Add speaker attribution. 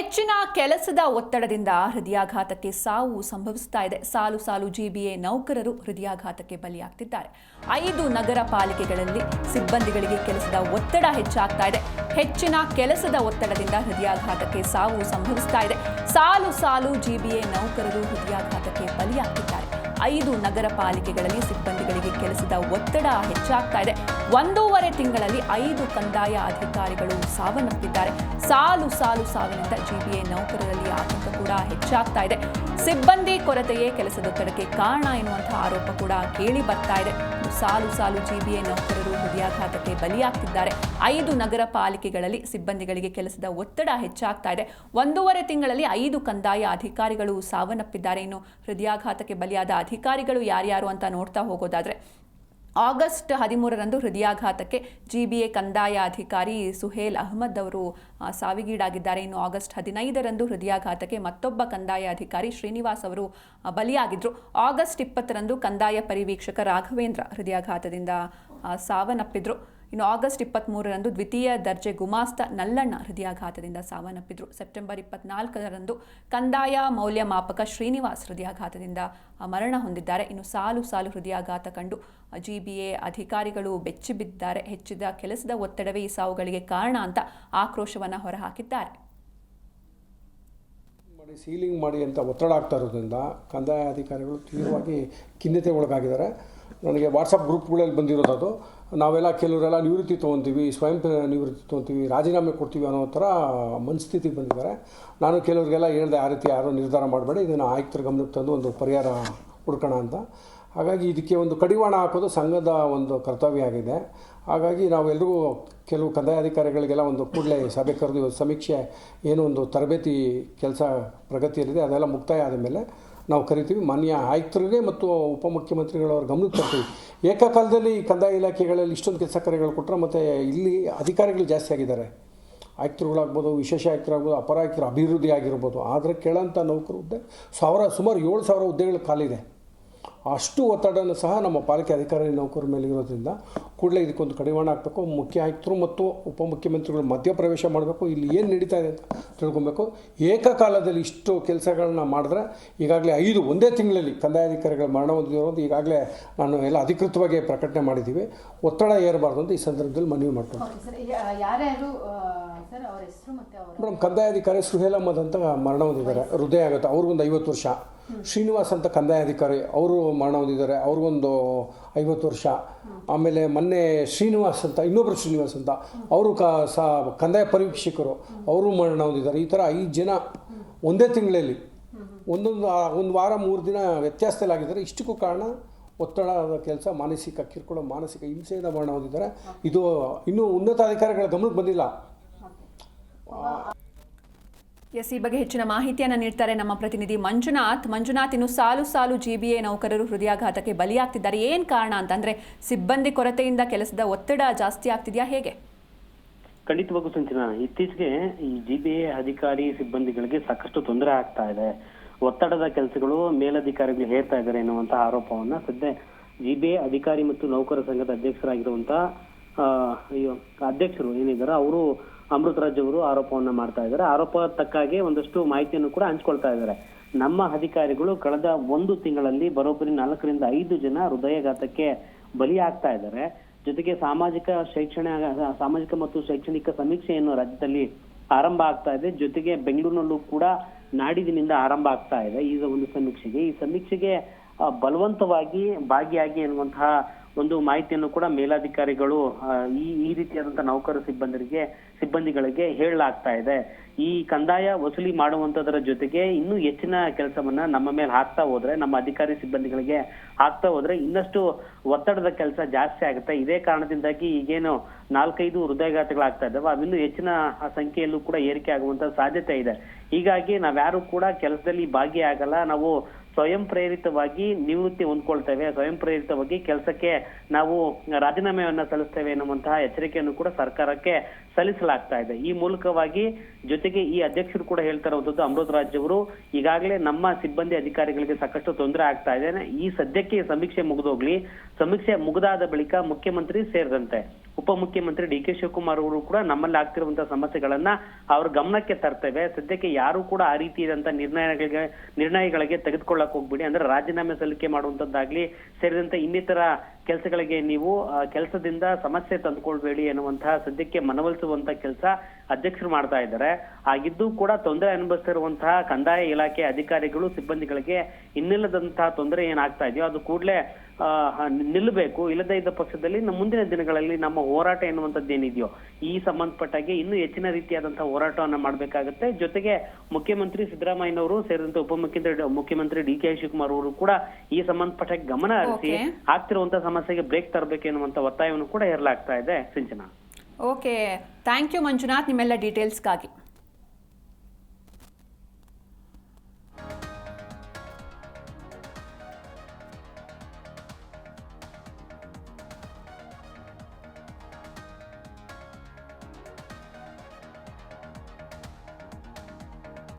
Speaker 1: ಹೆಚ್ಚಿನ ಕೆಲಸದ ಒತ್ತಡದಿಂದ ಹೃದಯಾಘಾತಕ್ಕೆ ಸಾವು ಸಂಭವಿಸ್ತಾ ಇದೆ. ಸಾಲು ಸಾಲು ಜಿಬಿಎ ನೌಕರರು ಹೃದಯಾಘಾತಕ್ಕೆ ಬಲಿಯಾಗ್ತಿದ್ದಾರೆ. 5 ನಗರ ಪಾಲಿಕೆಗಳಲ್ಲಿ ಸಿಬ್ಬಂದಿಗಳಿಗೆ ಕೆಲಸದ ಒತ್ತಡ ಹೆಚ್ಚಾಗ್ತಾ ಇದೆ. ಹೆಚ್ಚಿನ ಕೆಲಸದ ಒತ್ತಡದಿಂದ ಹೃದಯಾಘಾತಕ್ಕೆ ಸಾವು ಸಂಭವಿಸ್ತಾ ಇದೆ. ಸಾಲು ಸಾಲು ಜಿಬಿಎ ನೌಕರರು ಹೃದಯಾಘಾತಕ್ಕೆ ಬಲಿಯಾಗ್ತಿದ್ದಾರೆ. 5 ನಗರ ಪಾಲಿಕೆಗಳಲ್ಲಿ ಸಿಬ್ಬಂದಿಗಳಿಗೆ ಕೆಲಸದ ಒತ್ತಡ ಹೆಚ್ಚಾಗ್ತಾ ಇದೆ. 1.5 ತಿಂಗಳಲ್ಲಿ 5 ಕಂದಾಯ ಅಧಿಕಾರಿಗಳು ಸಾವನ್ನಪ್ಪಿದ್ದಾರೆ. ಸಾಲು ಸಾಲು ಸಾವಿನಿಂದ ಜಿಬಿಎ ನೌಕರರಲ್ಲಿ ಆತಂಕ ಕೂಡ ಹೆಚ್ಚಾಗ್ತಾ ಇದೆ. ಸಿಬ್ಬಂದಿ ಕೊರತೆಯೇ ಕೆಲಸದೊತ್ತಡಕ್ಕೆ ಕಾರಣ ಎನ್ನುವಂತಹ ಆರೋಪ ಕೂಡ ಕೇಳಿ ಬರ್ತಾ ಇದೆ. ಸಾಲು ಸಾಲು ಜಿಬಿಎ ನೌಕರರು ಹೃದಯಾಘಾತಕ್ಕೆ ಬಲಿಯಾಗ್ತಿದ್ದಾರೆ. 5 ನಗರ ಪಾಲಿಕೆಗಳಲ್ಲಿ ಸಿಬ್ಬಂದಿಗಳಿಗೆ ಕೆಲಸದ ಒತ್ತಡ ಹೆಚ್ಚಾಗ್ತಾ ಇದೆ. 1.5 ತಿಂಗಳಲ್ಲಿ 5 ಕಂದಾಯ ಅಧಿಕಾರಿಗಳು ಸಾವನ್ನಪ್ಪಿದ್ದಾರೆ. ಇನ್ನು ಹೃದಯಾಘಾತಕ್ಕೆ ಬಲಿಯಾದ ಅಧಿಕಾರಿಗಳು ಯಾರ್ಯಾರು ಅಂತ ನೋಡ್ತಾ ಹೋಗೋದಾದ್ರೆ, ಆಗಸ್ಟ್ 13ರಂದು ಹೃದಯಾಘಾತಕ್ಕೆ ಜಿಬಿಎ ಕಂದಾಯ ಅಧಿಕಾರಿ ಸುಹೇಲ್ ಅಹಮದ್ ಅವರು ಸಾವಿಗೀಡಾಗಿದ್ದಾರೆ. ಇನ್ನು ಆಗಸ್ಟ್ 15ರಂದು ಹೃದಯಾಘಾತಕ್ಕೆ ಮತ್ತೊಬ್ಬ ಕಂದಾಯ ಅಧಿಕಾರಿ ಶ್ರೀನಿವಾಸ್ ಅವರು ಬಲಿಯಾಗಿದ್ರು. ಆಗಸ್ಟ್ 20ರಂದು ಕಂದಾಯ ಪರಿವೀಕ್ಷಕ ರಾಘವೇಂದ್ರ ಹೃದಯಾಘಾತದಿಂದ ಸಾವನ್ನಪ್ಪಿದ್ರು. ಇನ್ನು ಆಗಸ್ಟ್ 23ರಂದು ದ್ವಿತೀಯ ದರ್ಜೆ ಗುಮಾಸ್ತ ನಲ್ಲಣ್ಣ ಹೃದಯಾಘಾತದಿಂದ ಸಾವನ್ನಪ್ಪಿದ್ರು. ಸೆಪ್ಟೆಂಬರ್ 24ರಂದು ಕಂದಾಯ ಮೌಲ್ಯಮಾಪಕ ಶ್ರೀನಿವಾಸ್ ಹೃದಯಾಘಾತದಿಂದ ಮರಣ ಹೊಂದಿದ್ದಾರೆ. ಇನ್ನು ಸಾಲು ಸಾಲು ಹೃದಯಾಘಾತ ಕಂಡು ಜಿಬಿಎ ಅಧಿಕಾರಿಗಳು ಬೆಚ್ಚಿಬಿದ್ದಾರೆ. ಹೆಚ್ಚಿದ ಕೆಲಸದ ಒತ್ತಡವೇ ಈ ಸಾವುಗಳಿಗೆ ಕಾರಣ ಅಂತ ಆಕ್ರೋಶವನ್ನು ಹೊರಹಾಕಿದ್ದಾರೆ.
Speaker 2: ಸೀಲಿಂಗ್ ಮಾಡಿ ಅಂತ ಒತ್ತಡ ಆಗ್ತಾ ಇರೋದ್ರಿಂದ ಕಂದಾಯ ಅಧಿಕಾರಿಗಳು ತೀವ್ರವಾಗಿ ಖಿನ್ನತೆ ಒಳಗಾಗಿದ್ದಾರೆ. ನನಗೆ ವಾಟ್ಸಪ್ ಗ್ರೂಪ್ಗಳಲ್ಲಿ ಬಂದಿರೋದು ಅದು, ನಾವೆಲ್ಲ ಕೆಲವರೆಲ್ಲ ನಿವೃತ್ತಿ ತೊಗೊತೀವಿ, ಸ್ವಯಂ ನಿವೃತ್ತಿ ತೊಗೊತೀವಿ, ರಾಜೀನಾಮೆ ಕೊಡ್ತೀವಿ ಅನ್ನೋ ಥರ ಮನಸ್ಥಿತಿಗೆ ಬಂದಿದ್ದಾರೆ. ನಾನು ಕೆಲವರಿಗೆಲ್ಲ ಹೇಳಿದೆ, ಆ ರೀತಿ ಯಾರೂ ನಿರ್ಧಾರ ಮಾಡಬೇಡಿ, ಇದನ್ನು ಆಯುಕ್ತರ ಗಮನಕ್ಕೆ ತಂದು ಒಂದು ಪರಿಹಾರ ಹುಡ್ಕೋಣ ಅಂತ. ಹಾಗಾಗಿ ಇದಕ್ಕೆ ಒಂದು ಕಡಿವಾಣ ಹಾಕೋದು ಸಂಘದ ಒಂದು ಕರ್ತವ್ಯ ಆಗಿದೆ. ಹಾಗಾಗಿ ನಾವೆಲ್ಲರಿಗೂ ಕೆಲವು ಕಂದಾಯ ಅಧಿಕಾರಿಗಳಿಗೆಲ್ಲ ಒಂದು ಕೂಡಲೇ ಸಭೆ ಕರೆದು ಸಮೀಕ್ಷೆ ಏನು ಒಂದು ತರಬೇತಿ ಕೆಲಸ ಪ್ರಗತಿಯಲ್ಲಿದೆ ಅದೆಲ್ಲ ಮುಕ್ತಾಯ ಆದ ಮೇಲೆ ನಾವು ಕರಿತೀವಿ. ಮಾನ್ಯ ಆಯುಕ್ತರಿಗೆ ಮತ್ತು ಉಪಮುಖ್ಯಮಂತ್ರಿಗಳವ್ರ ಗಮನಕ್ಕೆ ತರ್ತೀವಿ. ಏಕಕಾಲದಲ್ಲಿ ಕಂದಾಯ ಇಲಾಖೆಗಳಲ್ಲಿ ಇಷ್ಟೊಂದು ಕೆಲಸ ಕಾರ್ಯಗಳು ಕೊಟ್ಟರೆ ಮತ್ತು ಇಲ್ಲಿ ಅಧಿಕಾರಿಗಳು ಜಾಸ್ತಿ ಆಗಿದ್ದಾರೆ. ಆಯುಕ್ತರುಗಳಾಗ್ಬೋದು, ವಿಶೇಷ ಆಯುಕ್ತರಾಗ್ಬೋದು, ಅಪರ ಆಯುಕ್ತರು, ಅಭಿವೃದ್ಧಿ ಆಗಿರ್ಬೋದು. ಆದರೆ ಕೇಳೋಂಥ ನೌಕರು ಹುದ್ದೆ ಸುಮಾರು 7,000 ಹುದ್ದೆಗಳು ಖಾಲಿದೆ. ಅಷ್ಟು ಒತ್ತಡನೂ ಸಹ ನಮ್ಮ ಪಾಲಿಕೆ ಅಧಿಕಾರಿ ನೌಕರ ಮೇಲೆ ಇರೋದ್ರಿಂದ ಕೂಡಲೇ ಇದಕ್ಕೊಂದು ಕಡಿವಾಣ ಹಾಕಬೇಕು. ಮುಖ್ಯ ಆಯುಕ್ತರು ಮತ್ತು ಉಪಮುಖ್ಯಮಂತ್ರಿಗಳು ಮಧ್ಯಪ್ರವೇಶ ಮಾಡಬೇಕು. ಇಲ್ಲಿ ಏನು ನಡೀತಾ ಇದೆ ಅಂತ ತಿಳ್ಕೊಬೇಕು. ಏಕಕಾಲದಲ್ಲಿ ಇಷ್ಟು ಕೆಲಸಗಳನ್ನ ಮಾಡಿದ್ರೆ ಈಗಾಗಲೇ 5 ಒಂದೇ ತಿಂಗಳಲ್ಲಿ ಕಂದಾಯ ಅಧಿಕಾರಿಗಳು ಮರಣ ಹೊಂದಿರೋದು ಈಗಾಗಲೇ ನಾನು ಎಲ್ಲ ಅಧಿಕೃತವಾಗಿ ಪ್ರಕಟಣೆ ಮಾಡಿದ್ದೀವಿ. ಒತ್ತಡ ಏರಬಾರ್ದು ಅಂತ ಈ ಸಂದರ್ಭದಲ್ಲಿ ಮನವಿ ಮಾಡ್ಕೊಂಡು ಮೇಡಮ್, ಕಂದಾಯ ಅಧಿಕಾರಿ ಸುಹೇಲ್ ಅಹಮದ್ ಅಂತ ಮರಣ ಹೊಂದಿದ್ದಾರೆ, ಹೃದಯಾಘಾತ. ಅವ್ರಿಗೊಂದು 50 ವರ್ಷ. ಶ್ರೀನಿವಾಸ್ ಅಂತ ಕಂದಾಯ ಅಧಿಕಾರಿ, ಅವರು ಮರಣ ಹೊಂದಿದ್ದಾರೆ, ಅವ್ರಿಗೊಂದು 50 ವರ್ಷ. ಆಮೇಲೆ ಮೊನ್ನೆ ಶ್ರೀನಿವಾಸ್ ಅಂತ ಇನ್ನೊಬ್ಬರು ಶ್ರೀನಿವಾಸ್ ಅಂತ ಅವರು ಕಂದಾಯ ಪರಿವೀಕ್ಷಕರು, ಅವರು ಮರಣ ಹೊಂದಿದ್ದಾರೆ. ಈ ಥರ 5 ಜನ ಒಂದೇ ತಿಂಗಳಲ್ಲಿ ಒಂದು ವಾರ 3 ದಿನ ವ್ಯತ್ಯಾಸದಲ್ಲಾಗಿದ್ದಾರೆ. ಇಷ್ಟಕ್ಕೂ ಕಾರಣ ಒತ್ತಡದ ಕೆಲಸ, ಮಾನಸಿಕ ಕಿರುಕುಳ, ಮಾನಸಿಕ ಹಿಂಸೆಯಿಂದ ಮರಣ ಹೊಂದಿದ್ದಾರೆ. ಇದು ಇನ್ನೂ ಉನ್ನತ ಅಧಿಕಾರಿಗಳ ಗಮನಕ್ಕೆ ಬಂದಿಲ್ಲ.
Speaker 1: ಈ ಬಗ್ಗೆ ಹೆಚ್ಚಿನ ಮಾಹಿತಿಯನ್ನು ನೀಡ್ತಾರೆ ನಮ್ಮ ಪ್ರತಿನಿಧಿ ಮಂಜುನಾಥ್. ಇನ್ನು ಸಾಲು ಸಾಲು ಜಿಬಿಎ ನೌಕರರು ಹೃದಯಾಘಾತಕ್ಕೆ ಬಲಿಯಾಗ್ತಿದ್ದಾರೆ. ಏನು ಕಾರಣ ಅಂತಂದ್ರೆ ಸಿಬ್ಬಂದಿ ಕೊರತೆಯಿಂದ ಕೆಲಸದ ಒತ್ತಡ ಜಾಸ್ತಿ ಆಗ್ತಿದೆಯಾ, ಹೇಗೆ?
Speaker 3: ಖಂಡಿತವಾಗೂ ಸಂಚನ, ಇತ್ತೀಚೆಗೆ ಈ ಜಿಬಿಎ ಅಧಿಕಾರಿ ಸಿಬ್ಬಂದಿಗಳಿಗೆ ಸಾಕಷ್ಟು ತೊಂದರೆ ಆಗ್ತಾ ಇದೆ. ಒತ್ತಡದ ಕೆಲಸಗಳು ಮೇಲಧಿಕಾರಿಗಳು ಹೇರ್ತಾ ಇದ್ದಾರೆ ಎನ್ನುವಂತಹ ಆರೋಪವನ್ನ ಸದ್ಯ ಜಿಬಿಎ ಅಧಿಕಾರಿ ಮತ್ತು ನೌಕರ ಸಂಘದ ಅಧ್ಯಕ್ಷರಾಗಿರುವಂತಹ ಅಧ್ಯಕ್ಷರು ಏನಿದ್ದಾರೆ ಅವರು ಅಮೃತರಾಜ್ ಅವರು ಆರೋಪವನ್ನ ಮಾಡ್ತಾ ಇದ್ದಾರೆ. ಆರೋಪ ತಕ್ಕಾಗೆ ಒಂದಷ್ಟು ಮಾಹಿತಿಯನ್ನು ಕೂಡ ಹಂಚ್ಕೊಳ್ತಾ ಇದ್ದಾರೆ. ನಮ್ಮ ಅಧಿಕಾರಿಗಳು ಕಳೆದ 1 ತಿಂಗಳಲ್ಲಿ ಬರೋಬ್ಬರಿ 4 ರಿಂದ 5 ಜನ ಹೃದಯಾಘಾತಕ್ಕೆ ಬಲಿಯಾಗ್ತಾ ಇದ್ದಾರೆ. ಜೊತೆಗೆ ಸಾಮಾಜಿಕ ಮತ್ತು ಶೈಕ್ಷಣಿಕ ಸಮೀಕ್ಷೆಯನ್ನು ರಾಜ್ಯದಲ್ಲಿ ಆರಂಭ ಆಗ್ತಾ ಇದೆ. ಜೊತೆಗೆ ಬೆಂಗಳೂರಿನಲ್ಲೂ ಕೂಡ ನಾಡಿದಿನಿಂದ ಆರಂಭ ಆಗ್ತಾ ಇದೆ ಈ ಒಂದು ಸಮೀಕ್ಷೆಗೆ ಬಲವಂತವಾಗಿ ಭಾಗಿಯಾಗಿ ಎನ್ನುವಂತಹ ಒಂದು ಮಾಹಿತಿಯನ್ನು ಕೂಡ ಮೇಲಾಧಿಕಾರಿಗಳು ಈ ರೀತಿಯಾದಂತಹ ನೌಕರ ಸಿಬ್ಬಂದಿಗಳಿಗೆ ಹೇಳಲಾಗ್ತಾ ಇದೆ. ಈ ಕಂದಾಯ ವಸೂಲಿ ಮಾಡುವಂತದರ ಜೊತೆಗೆ ಇನ್ನೂ ಹೆಚ್ಚಿನ ಕೆಲಸವನ್ನ ನಮ್ಮ ಮೇಲೆ ಹಾಕ್ತಾ ಹೋದ್ರೆ, ನಮ್ಮ ಅಧಿಕಾರಿ ಸಿಬ್ಬಂದಿಗಳಿಗೆ ಹಾಕ್ತಾ ಹೋದ್ರೆ ಇನ್ನಷ್ಟು ಒತ್ತಡದ ಕೆಲಸ ಜಾಸ್ತಿ ಆಗುತ್ತೆ. ಇದೇ ಕಾರಣದಿಂದಾಗಿ ಈಗೇನು 4-5 ಹೃದಯಾಘಾತಗಳಾಗ್ತಾ ಇದ್ದಾವೆ, ಅವಿನ್ನೂ ಹೆಚ್ಚಿನ ಸಂಖ್ಯೆಯಲ್ಲೂ ಕೂಡ ಏರಿಕೆ ಆಗುವಂತ ಸಾಧ್ಯತೆ ಇದೆ. ಹೀಗಾಗಿ ನಾವ್ಯಾರು ಕೂಡ ಕೆಲಸದಲ್ಲಿ ಭಾಗಿಯಾಗಲ್ಲ, ನಾವು ಸ್ವಯಂ ಪ್ರೇರಿತವಾಗಿ ನಿವೃತ್ತಿ ಹೊಂದ್ಕೊಳ್ತೇವೆ, ಸ್ವಯಂ ಪ್ರೇರಿತವಾಗಿ ಕೆಲಸಕ್ಕೆ ನಾವು ರಾಜೀನಾಮೆಯನ್ನ ಸಲ್ಲಿಸ್ತೇವೆ ಎನ್ನುವಂತಹ ಎಚ್ಚರಿಕೆಯನ್ನು ಕೂಡ ಸರ್ಕಾರಕ್ಕೆ ಸಲ್ಲಿಸಲಾಗ್ತಾ ಇದೆ. ಈ ಮೂಲಕವಾಗಿ ಜೊತೆಗೆ ಈ ಅಧ್ಯಕ್ಷರು ಕೂಡ ಹೇಳ್ತಾ ಇರುವಂತದ್ದು, ಅಮೃತರಾಜ್ ಅವರು, ಈಗಾಗಲೇ ನಮ್ಮ ಸಿಬ್ಬಂದಿ ಅಧಿಕಾರಿಗಳಿಗೆ ಸಾಕಷ್ಟು ತೊಂದರೆ ಆಗ್ತಾ ಇದೆ. ಈ ಸದ್ಯಕ್ಕೆ ಸಮೀಕ್ಷೆ ಮುಗಿದೋಗ್ಲಿ, ಸಮೀಕ್ಷೆ ಮುಗಿದಾದ ಬಳಿಕ ಮುಖ್ಯಮಂತ್ರಿ ಸೇರಿದಂತೆ ಉಪಮುಖ್ಯಮಂತ್ರಿ ಡಿ ಕೆ ಶಿವಕುಮಾರ್ ಅವರು ಕೂಡ ನಮ್ಮಲ್ಲಿ ಆಗ್ತಿರುವಂತಹ ಸಮಸ್ಯೆಗಳನ್ನ ಅವ್ರ ಗಮನಕ್ಕೆ ತರ್ತೇವೆ. ಸದ್ಯಕ್ಕೆ ಯಾರು ಕೂಡ ಆ ರೀತಿಯಾದಂತಹ ನಿರ್ಣಯಗಳಿಗೆ ತೆಗೆದುಕೊಳ್ಳಕ್ ಹೋಗ್ಬಿಡಿ, ಅಂದ್ರೆ ರಾಜೀನಾಮೆ ಸಲ್ಲಿಕೆ ಮಾಡುವಂತದ್ದಾಗ್ಲಿ ಸೇರಿದಂತೆ ಇನ್ನಿತರ ಕೆಲಸಗಳಿಗೆ ನೀವು ಕೆಲಸದಿಂದ ಸಮಸ್ಯೆ ತಂದುಕೊಳ್ಬೇಡಿ ಎನ್ನುವಂತಹ ಸದ್ಯಕ್ಕೆ ಮನವೊಲಿಸುವಂತ ಕೆಲಸ ಅಧ್ಯಕ್ಷರು ಮಾಡ್ತಾ ಇದ್ದಾರೆ. ಆಗಿದ್ದು ಕೂಡ ತೊಂದರೆ ಅನುಭವಿಸ್ತಿರುವಂತಹ ಕಂದಾಯ ಇಲಾಖೆ ಅಧಿಕಾರಿಗಳು ಸಿಬ್ಬಂದಿಗಳಿಗೆ ಇನ್ನಿಲ್ಲದಂತಹ ತೊಂದರೆ ಏನಾಗ್ತಾ ಇದೆಯೋ ಅದು ಕೂಡಲೇ ನಿಲ್ಲಬೇಕು. ಇಲ್ಲದೇ ಇದ್ದ ಪಕ್ಷದಲ್ಲಿ ಮುಂದಿನ ದಿನಗಳಲ್ಲಿ ನಮ್ಮ ಹೋರಾಟ ಎನ್ನುವಂಥದ್ದು ಏನಿದೆಯೋ ಈ ಸಂಬಂಧಪಟ್ಟಾಗೆ ಇನ್ನೂ ಹೆಚ್ಚಿನ ರೀತಿಯಾದಂತಹ ಹೋರಾಟವನ್ನ ಮಾಡಬೇಕಾಗುತ್ತೆ. ಜೊತೆಗೆ ಮುಖ್ಯಮಂತ್ರಿ ಸಿದ್ದರಾಮಯ್ಯನವರು ಸೇರಿದಂತೆ ಮುಖ್ಯಮಂತ್ರಿ ಡಿ ಕೆ ಶಿವಕುಮಾರ್ ಅವರು ಕೂಡ ಈ ಸಂಬಂಧಪಟ್ಟ ಗಮನ ಹರಿಸಿ ಆಗ್ತಿರುವಂತಹ ಸಮಸ್ಯೆಗೆ ಬ್ರೇಕ್ ತರಬೇಕು ಎನ್ನುವಂತ ಒತ್ತಾಯವನ್ನು ಕೂಡ ಹೇರಲಾಗ್ತಾ ಇದೆ. Sinchana.
Speaker 1: Okay, thank you Manjunath ನಿಮ್ಮೆಲ್ಲ ಡೀಟೇಲ್ಸ್ಗಾಗಿ.